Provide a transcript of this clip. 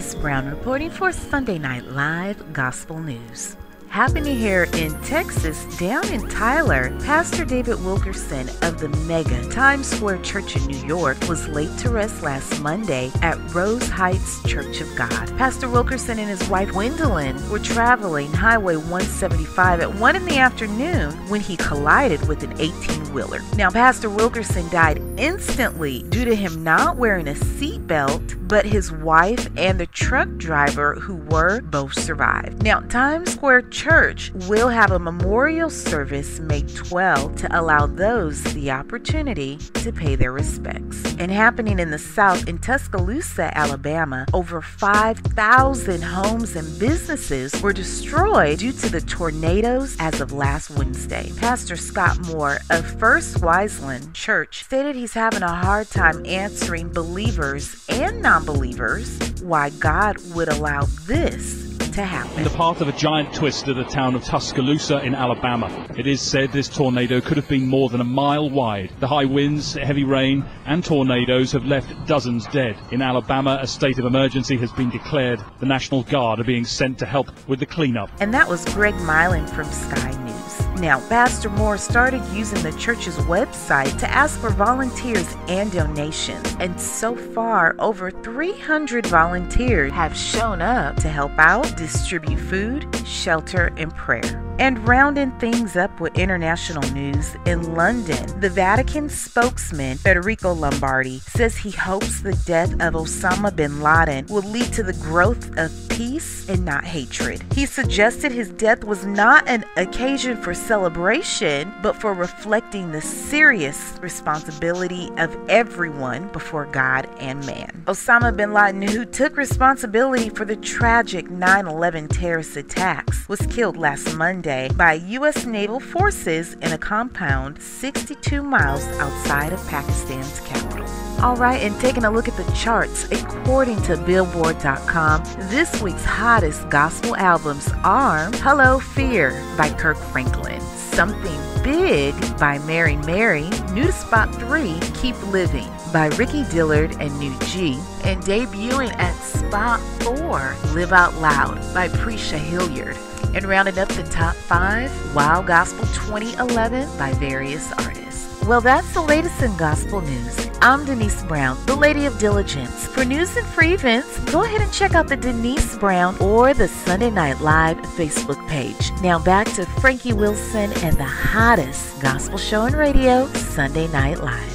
Denise Brown reporting for Sunday Night Live Gospel News. Happening here in Texas, down in Tyler, Pastor David Wilkerson of the mega Times Square Church in New York was laid to rest last Monday at Rose Heights Church of God. Pastor Wilkerson and his wife Gwendolyn were traveling Highway 175 at 1 in the afternoon when he collided with an 18-wheeler. Now, Pastor Wilkerson died instantly due to him not wearing a seatbelt, but his wife and the truck driver, who were both survived. Now, Times Square Church will have a memorial service May 12 to allow those the opportunity to pay their respects. And happening in the South, in Tuscaloosa, Alabama, over 5,000 homes and businesses were destroyed due to the tornadoes as of last Wednesday. Pastor Scott Moore of First Wiseland Church stated he's having a hard time answering believers and non-believers why God would allow this to happen. In the path of a giant twist at the town of Tuscaloosa in Alabama. It is said this tornado could have been more than a mile wide. The high winds, heavy rain and tornadoes have left dozens dead. In Alabama, a state of emergency has been declared. The National Guard are being sent to help with the cleanup. And that was Greg Milan from Sky News. Now, Pastor Moore started using the church's website to ask for volunteers and donations. And so far, over 300 volunteers have shown up to help out, distribute food, shelter, and prayer. And rounding things up with international news, in London, the Vatican spokesman Federico Lombardi says he hopes the death of Osama bin Laden will lead to the growth of peace and not hatred. He suggested his death was not an occasion for celebration, but for reflecting the serious responsibility of everyone before God and man. Osama bin Laden, who took responsibility for the tragic 9/11 terrorist attacks, was killed last Monday by U.S. naval forces in a compound 62 miles outside of Pakistan's capital. All right, and taking a look at the charts, according to Billboard.com, this week's hottest gospel albums are Hello Fear by Kirk Franklin, Something Big by Mary Mary, new to spot 3, Keep Living by Ricky Dillard and New G, and debuting at spot 4, Live Out Loud by Prisha Hilliard. And rounding up the top 5, Wild Gospel 2011 by various artists. Well, that's the latest in gospel news. I'm Denise Brown, the Lady of Diligence. For news and free events, go ahead and check out the Denise Brown or the Sunday Night Live Facebook page. Now back to Frankie Wilson and the hottest gospel show on radio, Sunday Night Live.